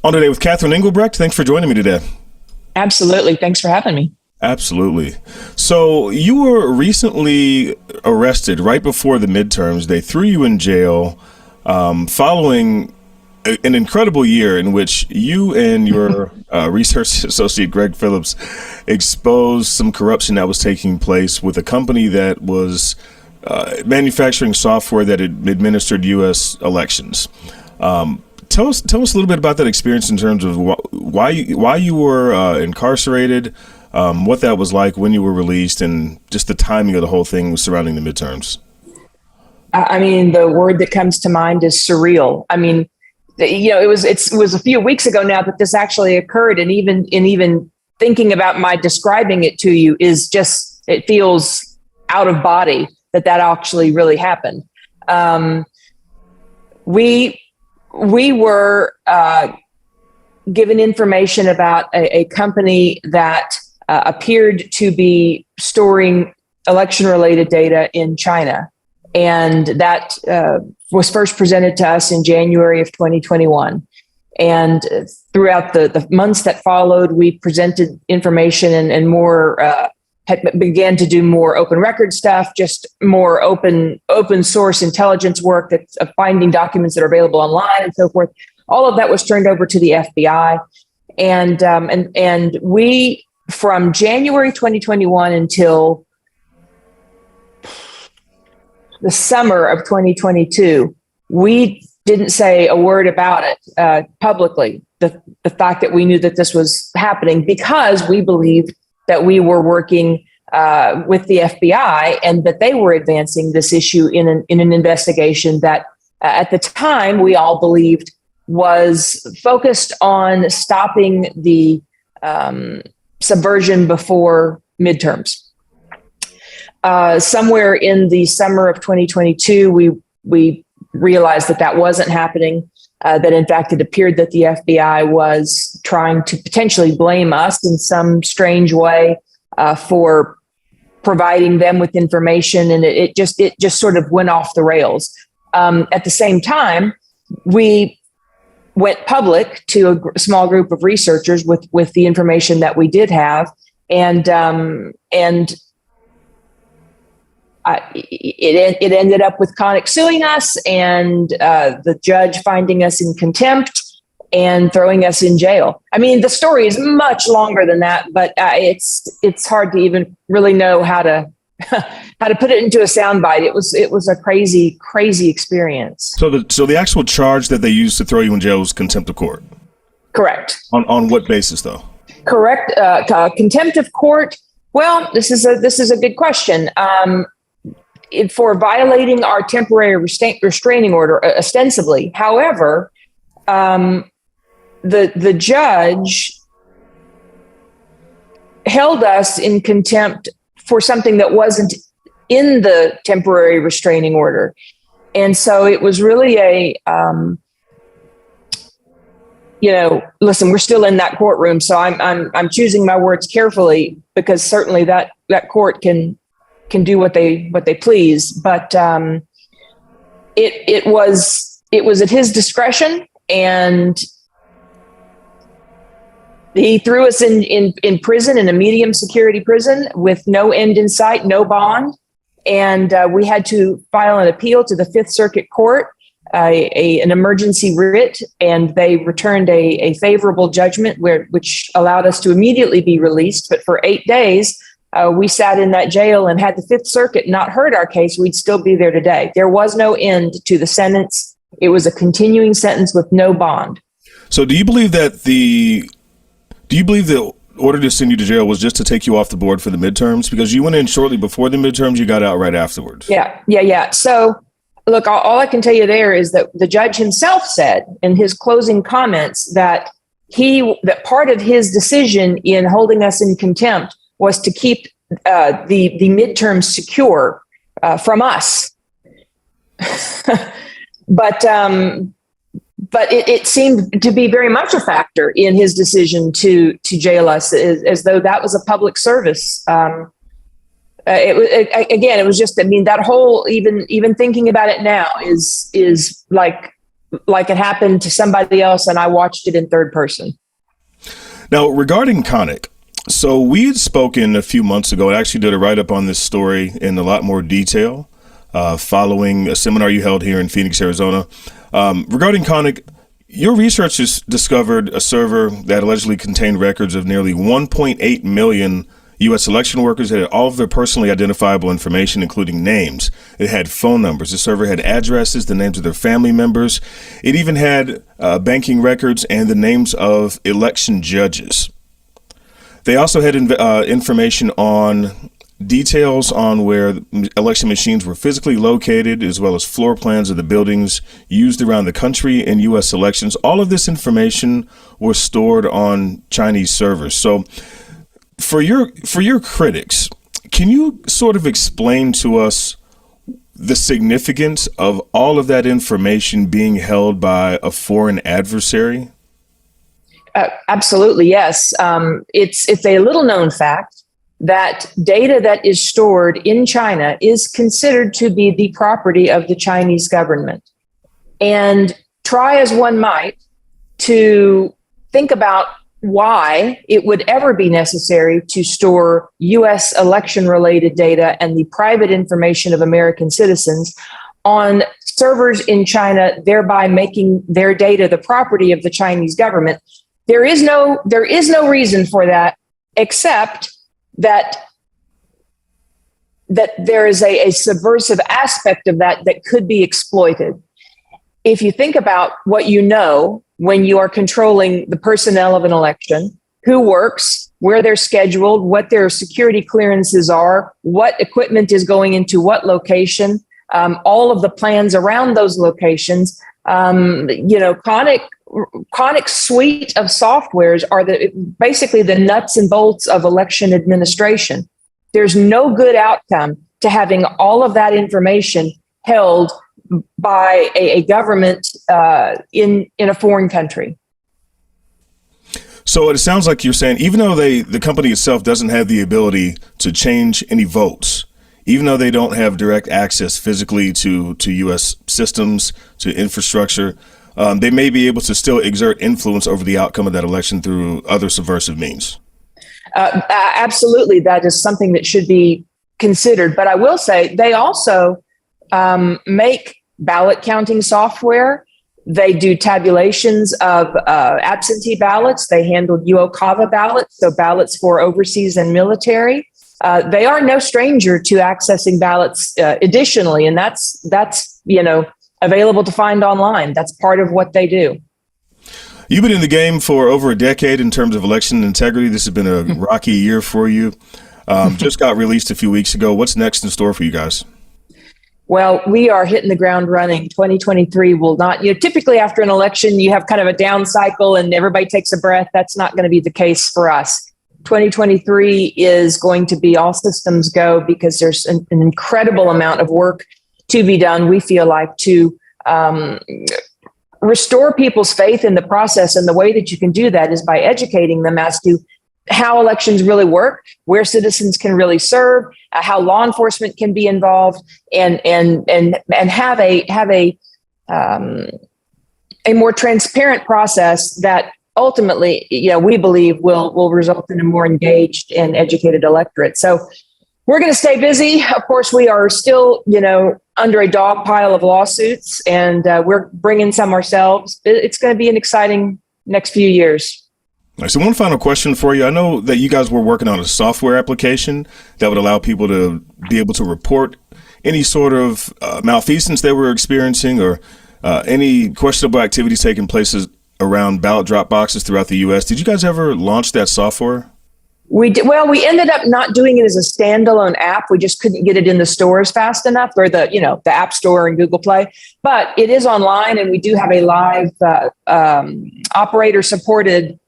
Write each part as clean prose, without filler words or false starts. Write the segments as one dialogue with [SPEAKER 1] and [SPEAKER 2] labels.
[SPEAKER 1] On today with Catherine Engelbrecht. Thanks for joining me today.
[SPEAKER 2] Absolutely. Thanks for having me.
[SPEAKER 1] Absolutely. So you were recently arrested right before the midterms. They threw you in jail following an incredible year in which you and your research associate, Greg Phillips, exposed some corruption that was taking place with a company that was manufacturing software that administered U.S. elections. Tell us a little bit about that experience in terms of why you were incarcerated, what that was like when you were released, and just the timing of the whole thing surrounding the midterms.
[SPEAKER 2] I mean, the word that comes to mind is surreal. I mean, it was a few weeks ago now that this actually occurred, and even thinking about my describing it to you is just, it feels out of body that actually really happened. We were given information about a company that appeared to be storing election-related data in China. And that was first presented to us in January of 2021. And throughout the months that followed, we presented information and more, began to do more open record stuff, just more open source intelligence work that's finding documents that are available online and so forth. All of that was turned over to the FBI. And we, from January 2021 until the summer of 2022, we didn't say a word about it publicly, the fact that we knew that this was happening, because we believed that we were working with the FBI and that they were advancing this issue in an investigation that at the time we all believed was focused on stopping the subversion before midterms. Somewhere in the summer of 2022, we realized that wasn't happening, that in fact it appeared that the FBI was trying to potentially blame us in some strange way for providing them with information, and it just sort of went off the rails. At the same time, we went public to a small group of researchers with the information that we did have, and it ended up with Konnech suing us, and the judge finding us in contempt and throwing us in jail. I mean, the story is much longer than that, but it's hard to even really know how to put it into a soundbite. It was a crazy experience.
[SPEAKER 1] So the actual charge that they used to throw you in jail was contempt of court.
[SPEAKER 2] Correct.
[SPEAKER 1] On what basis, though?
[SPEAKER 2] Correct. Contempt of court. Well, this is a good question. For violating our temporary restraining order, ostensibly. However, the judge held us in contempt for something that wasn't in the temporary restraining order. And so it was really listen, we're still in that courtroom, so I'm choosing my words carefully, because certainly that court can do what they please. But it was at his discretion, and he threw us in prison, in a medium security prison with no end in sight, no bond. And we had to file an appeal to the Fifth Circuit Court, an emergency writ, and they returned a favorable judgment which allowed us to immediately be released. But for 8 days, we sat in that jail, and had the Fifth Circuit not heard our case, we'd still be there today. There was no end to the sentence. It was a continuing sentence with no bond. So
[SPEAKER 1] do you believe the order to send you to jail was just to take you off the board for the midterms? Because you went in shortly before the midterms, you got out right afterwards.
[SPEAKER 2] Yeah. So look, all I can tell you there is that the judge himself said in his closing comments that part of his decision in holding us in contempt was to keep the midterms secure from us. But it seemed to be very much a factor in his decision to jail us, as though that was a public service. It was just, I mean, that whole, even thinking about it now is like like it happened to somebody else and I watched it in third person.
[SPEAKER 1] Now, regarding Konnech, so we had spoken a few months ago and actually did a write-up on this story in a lot more detail following a seminar you held here in Phoenix, Arizona. Regarding Konnech, your researchers discovered a server that allegedly contained records of nearly 1.8 million U.S. election workers. It had all of their personally identifiable information, including names. It had phone numbers. The server had addresses, the names of their family members. It even had banking records and the names of election judges. They also had information on details on where election machines were physically located, as well as floor plans of the buildings used around the country in U.S. elections. All of this information was stored on Chinese servers. So for your critics, can you sort of explain to us the significance of all of that information being held by a foreign adversary?
[SPEAKER 2] Absolutely, yes. It's a little known fact that data that is stored in China is considered to be the property of the Chinese government. And try as one might to think about why it would ever be necessary to store U.S. election-related data and the private information of American citizens on servers in China, thereby making their data the property of the Chinese government. There is no reason for that, except that there is a subversive aspect of that could be exploited. If you think about what you know when you are controlling the personnel of an election, who works, where they're scheduled, what their security clearances are, what equipment is going into what location, all of the plans around those locations, Konnech's suite of softwares are basically the nuts and bolts of election administration. There's no good outcome to having all of that information held by a government in a foreign country.
[SPEAKER 1] So it sounds like you're saying, even though the company itself doesn't have the ability to change any votes, even though they don't have direct access physically to U.S. systems, to infrastructure, they may be able to still exert influence over the outcome of that election through other subversive means.
[SPEAKER 2] Absolutely. That is something that should be considered. But I will say they also make ballot counting software. They do tabulations of absentee ballots. They handled UOCAVA ballots, so ballots for overseas and military. They are no stranger to accessing ballots additionally, and that's available to find online. That's part of what they do.
[SPEAKER 1] You've been in the game for over a decade in terms of election integrity. This has been a rocky year for you. Just got released a few weeks ago. What's next in store for you guys?
[SPEAKER 2] Well, we are hitting the ground running. 2023 will not, typically after an election, you have kind of a down cycle and everybody takes a breath. That's not going to be the case for us. 2023 is going to be all systems go because there's an incredible amount of work to be done, we feel like, to restore people's faith in the process. And the way that you can do that is by educating them as to how elections really work, where citizens can really serve, how law enforcement can be involved, and have a more transparent process that ultimately, we believe will result in a more engaged and educated electorate. So we're going to stay busy. Of course, we are still, under a dog pile of lawsuits, and we're bringing some ourselves. It's going to be an exciting next few years.
[SPEAKER 1] So one final question for you. I know that you guys were working on a software application that would allow people to be able to report any sort of malfeasance they were experiencing or any questionable activities taking place around ballot drop boxes throughout the U.S. Did you guys ever launch that software?
[SPEAKER 2] We did. Well, we ended up not doing it as a standalone app. We just couldn't get it in the stores fast enough, or the App Store and Google Play. But it is online, and we do have a live operator-supported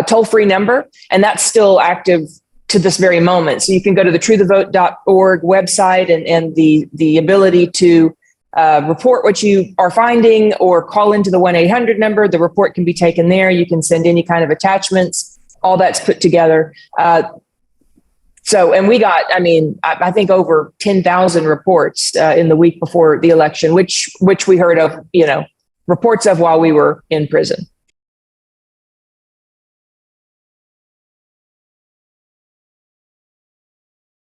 [SPEAKER 2] toll-free number, and that's still active to this very moment. So you can go to the truethevote.org website and the ability to report what you are finding or call into the 1-800 number. The report can be taken there. You can send any kind of attachments. All that's put together. And we got, I think over 10,000 reports in the week before the election, which we heard of, reports of while we were in prison.